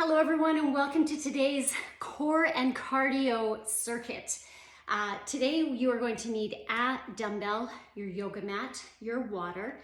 Hello everyone and welcome to today's core and cardio circuit. Today you are going to need a dumbbell, your yoga mat, your water.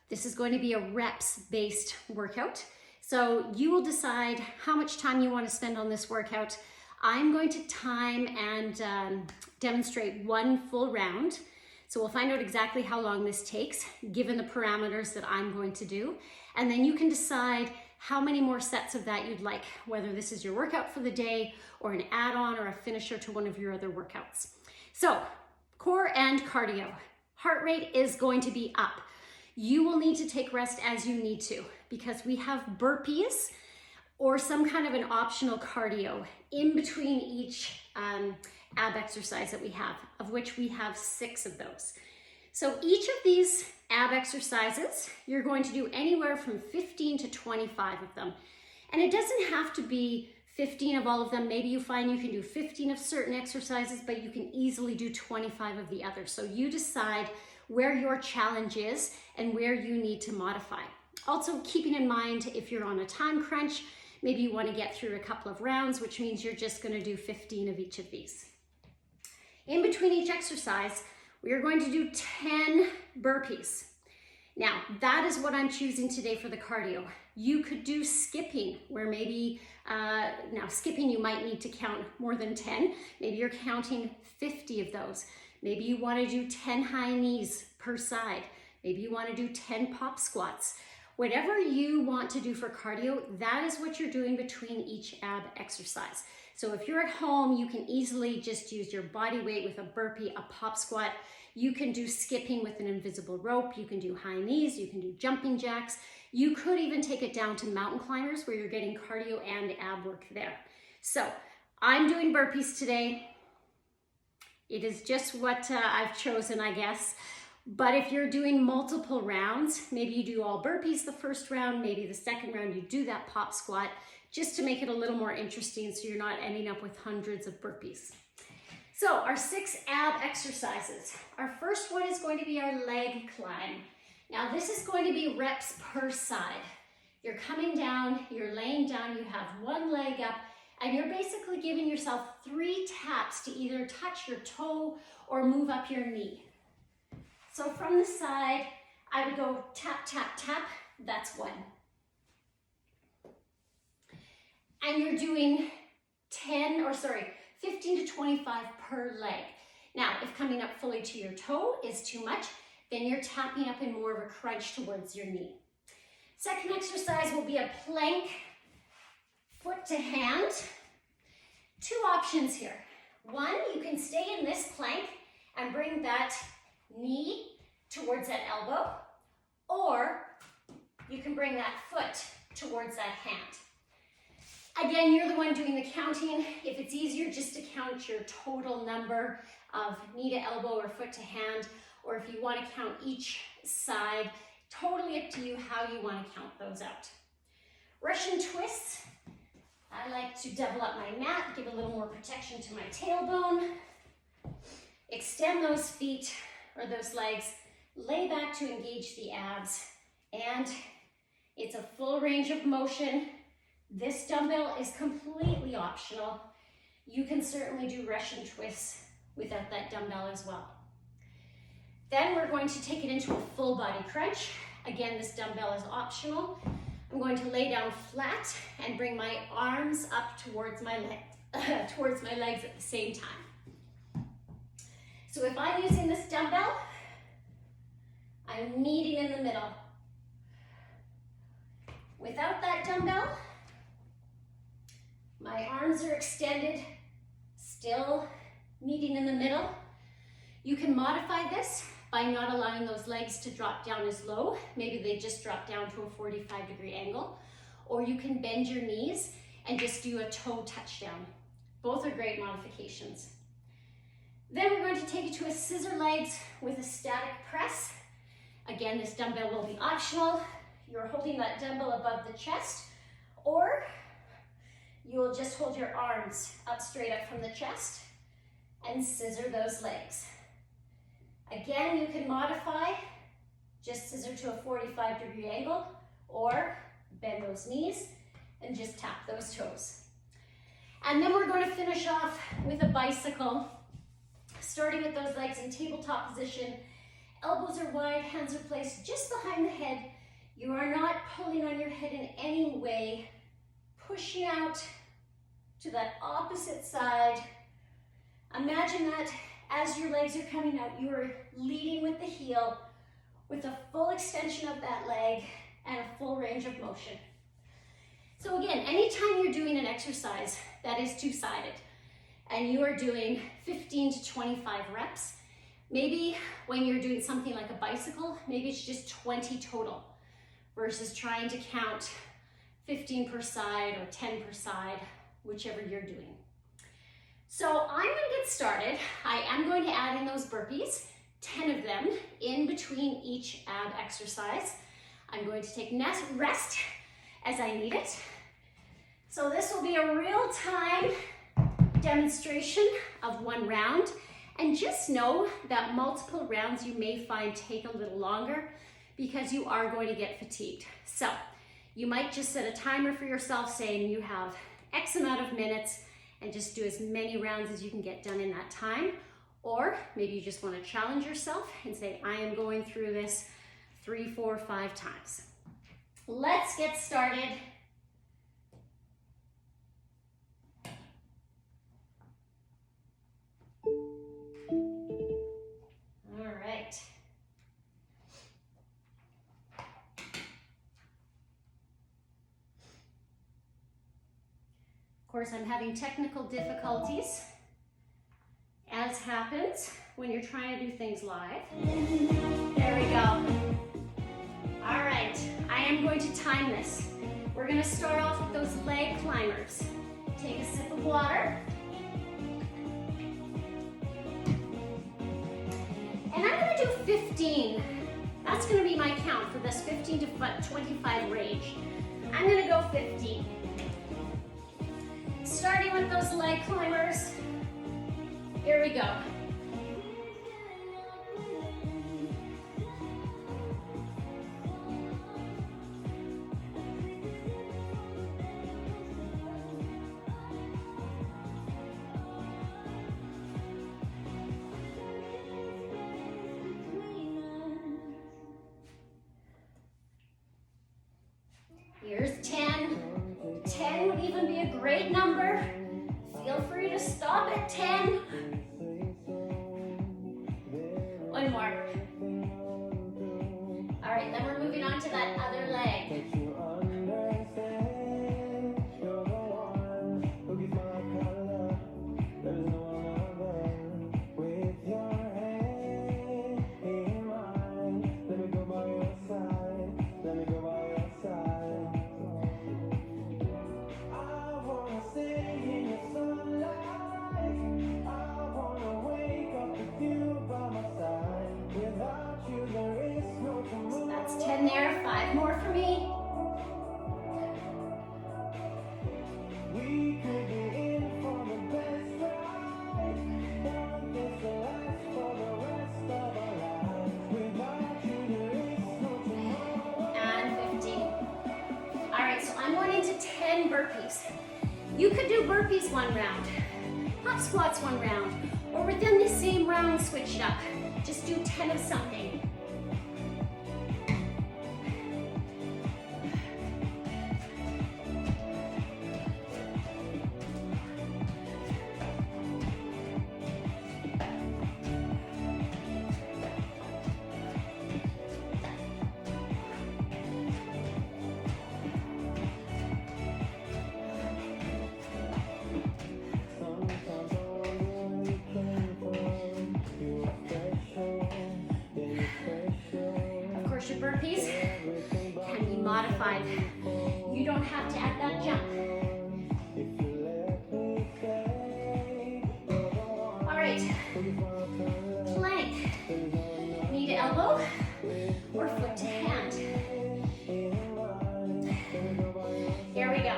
This is going to be a reps based workout. So you will decide how much time you want to spend on this workout. I'm going to time and demonstrate one full round. So we'll find out exactly how long this takes given the parameters that I'm going to do. And then you can decide how many more sets of that you'd like, whether this is your workout for the day or an add-on or a finisher to one of your other workouts. So core and cardio. Heart rate is going to be up. You will need to take rest as you need to because we have burpees or some kind of an optional cardio in between each ab exercise that we have, of which we have 6 of those. So each of these ab exercises, you're going to do anywhere from 15 to 25 of them. And it doesn't have to be 15 of all of them. Maybe you find you can do 15 of certain exercises, but you can easily do 25 of the others. So you decide where your challenge is and where you need to modify. Also keeping in mind, if you're on a time crunch, maybe you want to get through a couple of rounds, which means you're just going to do 15 of each of these. In between each exercise, we are going to do 10 burpees. Now, that is what I'm choosing today for the cardio. You could do skipping, where maybe, now skipping you might need to count more than 10. Maybe you're counting 50 of those. Maybe you want to do 10 high knees per side. Maybe you want to do 10 pop squats. Whatever you want to do for cardio, that is what you're doing between each ab exercise. So if you're at home, you can easily just use your body weight with a burpee, a pop squat. You can do skipping with an invisible rope. You can do high knees. You can do jumping jacks. You could even take it down to mountain climbers where you're getting cardio and ab work there. So I'm doing burpees today. It is just what I've chosen, I guess. But if you're doing multiple rounds, maybe you do all burpees the first round, maybe the second round you do that pop squat, just to make it a little more interesting so you're not ending up with hundreds of burpees. So our 6 ab exercises. Our first one is going to be our leg climb. Now this is going to be reps per side. You're coming down, you're laying down, you have one leg up, and you're basically giving yourself 3 taps to either touch your toe or move up your knee. So from the side, I would go tap, tap, tap, that's 1. And you're doing 15 to 25 per leg. Now, if coming up fully to your toe is too much, then you're tapping up in more of a crunch towards your knee. Second exercise will be a plank, foot to hand. 2 options here. 1, you can stay in this plank and bring that knee towards that elbow, or you can bring that foot towards that hand. Again, you're the one doing the counting. If it's easier just to count your total number of knee to elbow or foot to hand, or if you want to count each side, totally up to you how you want to count those out. Russian twists. I like to double up my mat, give a little more protection to my tailbone. Extend those feet or those legs, lay back to engage the abs, and it's a full range of motion. This dumbbell is completely optional. You can certainly do Russian twists without that dumbbell as well. Then we're going to take it into a full body crunch. Again, this dumbbell is optional. I'm going to lay down flat and bring my arms up towards my legs at the same time. So if I'm using this dumbbell, I'm meeting in the middle. Without that dumbbell, my arms are extended, still meeting in the middle. You can modify this by not allowing those legs to drop down as low. Maybe they just drop down to a 45-degree angle. Or you can bend your knees and just do a toe touchdown. Both are great modifications. Then we're going to take it to a scissor legs with a static press. Again, this dumbbell will be optional. You're holding that dumbbell above the chest, or you will just hold your arms up straight up from the chest and scissor those legs. Again, you can modify, just scissor to a 45-degree angle, or bend those knees and just tap those toes. And then we're going to finish off with a bicycle, starting with those legs in tabletop position. Elbows are wide, hands are placed just behind the head. You are not pulling on your head in any way. Pushing out to that opposite side. Imagine that as your legs are coming out, you are leading with the heel with a full extension of that leg and a full range of motion. So again, anytime you're doing an exercise that is two-sided and you are doing 15 to 25 reps, maybe when you're doing something like a bicycle, maybe it's just 20 total versus trying to count 15 per side or 10 per side, whichever you're doing. So I'm going to get started. I am going to add in those burpees, 10 of them in between each ab exercise. I'm going to take rest as I need it. So this will be a real-time demonstration of one round. And just know that multiple rounds you may find take a little longer because you are going to get fatigued. So you might just set a timer for yourself saying you have X amount of minutes and just do as many rounds as you can get done in that time. Or maybe you just want to challenge yourself and say, I am going through this 3, 4, 5 times. Let's get started. All right. Of course, I'm having technical difficulties, as happens when you're trying to do things live. There we go. All right, I am going to time this. We're going to start off with those leg climbers. Take a sip of water. And I'm going to do 15. That's going to be my count for this 15 to 25 range. I'm going to go 15. Starting with those leg climbers. Here we go. Here's 10. 10 would even be a great number. Feel free to stop at 10. One more. All right, then we're moving on to that other leg. That's 10 there, 5 more for me. And 15. All right, so I'm going into 10 burpees. You could do burpees one round, hop squats one round, or within the same round, switch it up. Just do 10 of something. Your burpees can be modified. You don't have to add that jump. All right, plank, knee to elbow or foot to hand. Here we go.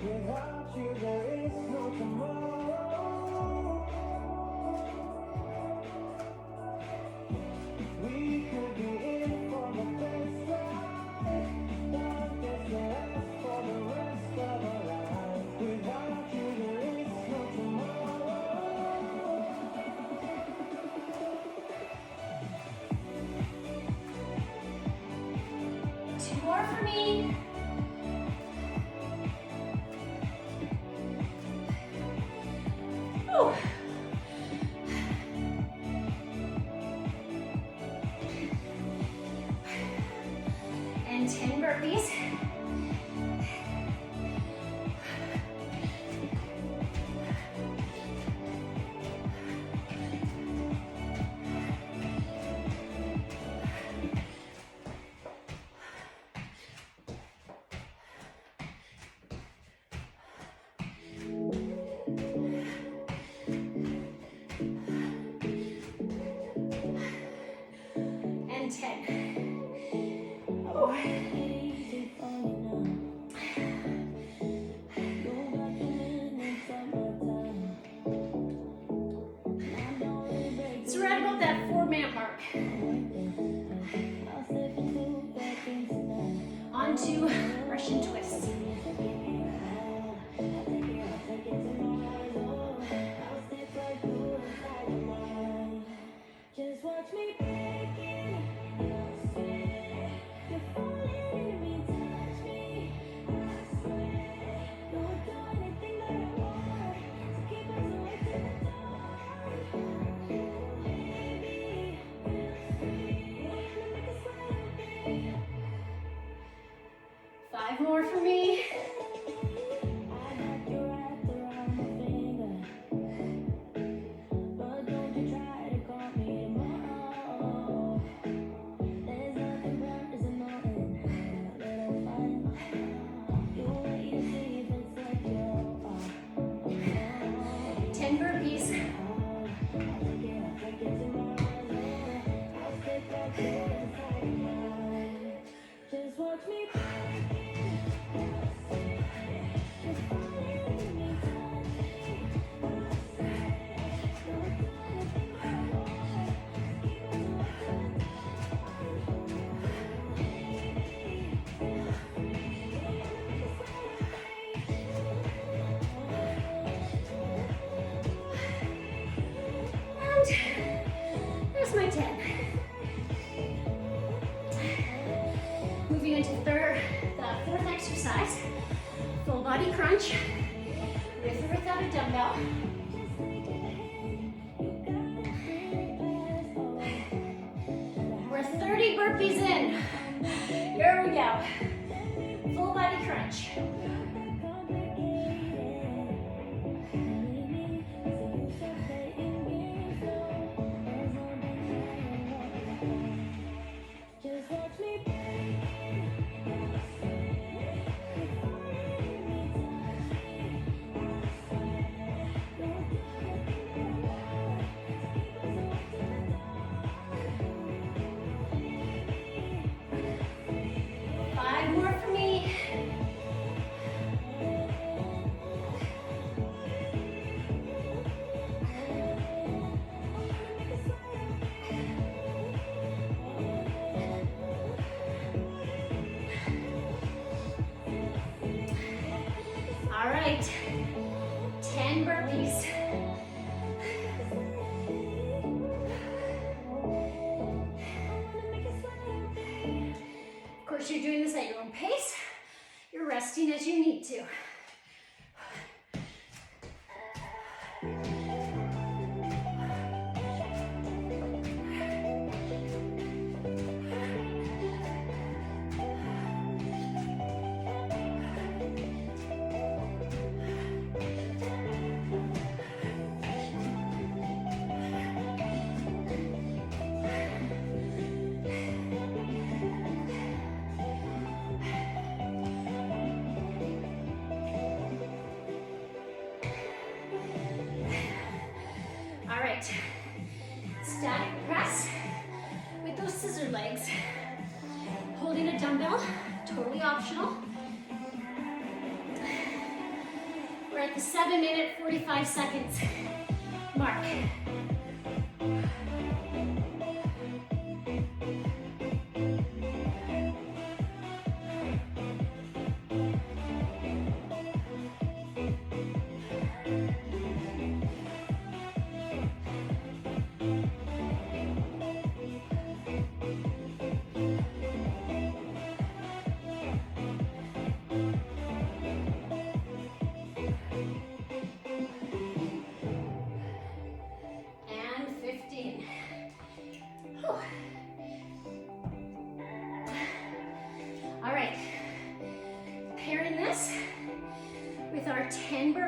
Without you, there is no tomorrow. me. Whew. And 10 burpees. And 10. Oh. So we're at about that 4-minute mark. On to Russian twists. Just watch me break it. I swear, you're falling me, touch me. I swear, don't do anything that I want. So keep us away to the dark. Baby, feel free. You wanna make us sweat me. 5 more for me. I got you wrapped around my finger, but don't you try to call me tomorrow. There's nothing promising, nothing that I'll find. You wait to see if it's like you. 10 burpees. I'll take it tomorrow. I'll sit back there inside your mind. Just watch me break it. You're falling me, touch me. I swear, don't do anything that I want. Keep us away to the dark. Baby, feel free. You wanna make us sweat And there's my 10. Moving into the fourth exercise, full body crunch, with or without a dumbbell. We're 30 burpees in. Here we go. Full body crunch. Just watch me break it. I swear, you're falling me, touch me. I swear, don't do anything that I want. So keep us away to the dark. Baby, feel free. 5 more for me. All right, 10 burpees. Of course, you're doing this at your own pace. You're resting as you need to. All right, static press with those scissor legs. Holding a dumbbell, totally optional. We're at the 7-minute, 45 seconds mark.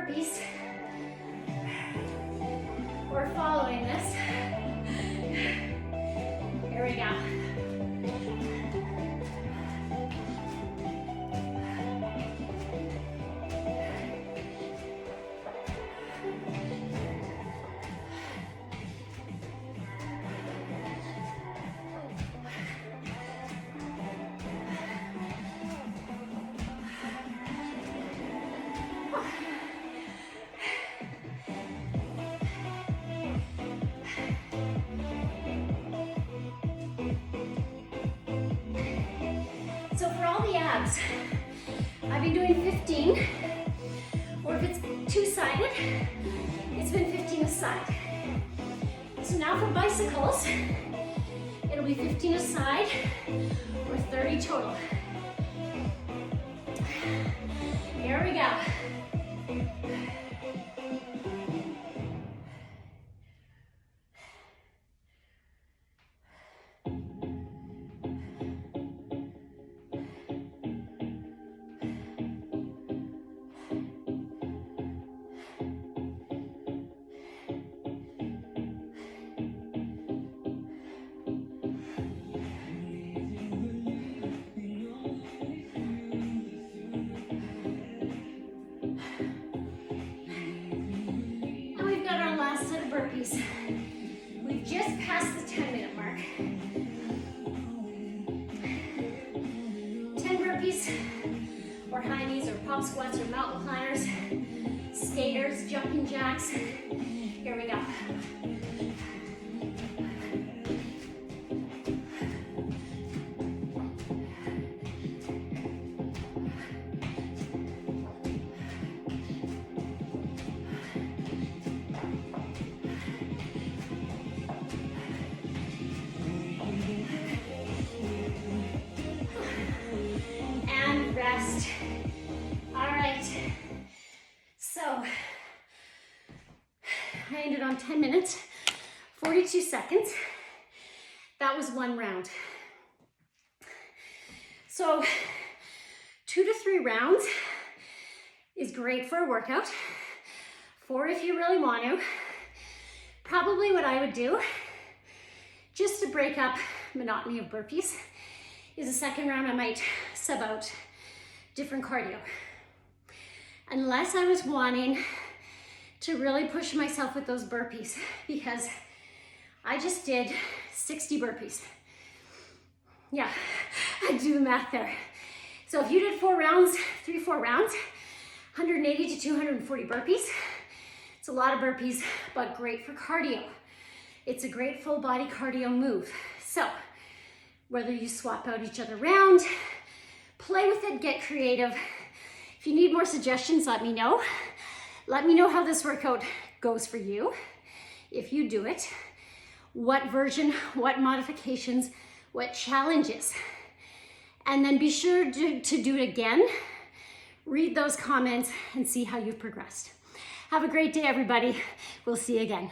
burpees. We're following this. Here we go. So for all the abs, I've been doing 15, or if it's two-sided, it's been 15 a side. So now for bicycles, it'll be 15 a side, or 30 total. Here we go. Last set of burpees. We've just passed the 10-minute mark. 10 burpees, or high knees, or pop squats, or mountain climbers, skaters, jumping jacks. Here we go. Rest. All right. So I ended on 10 minutes, 42 seconds. That was one round. So 2 to 3 rounds is great for a workout. 4 if you really want to. Probably what I would do, just to break up monotony of burpees, is the second round I might sub out different cardio. Unless I was wanting to really push myself with those burpees, because I just did 60 burpees. Yeah, I do the math there. So if you did 4 rounds, 4 rounds, 180 to 240 burpees, it's a lot of burpees, but great for cardio. It's a great full body cardio move. So whether you swap out each other around, play with it, get creative. If you need more suggestions, let me know. Let me know how this workout goes for you, if you do it, what version, what modifications, what challenges. And then be sure to do it again. Read those comments and see how you've progressed. Have a great day, everybody. We'll see you again.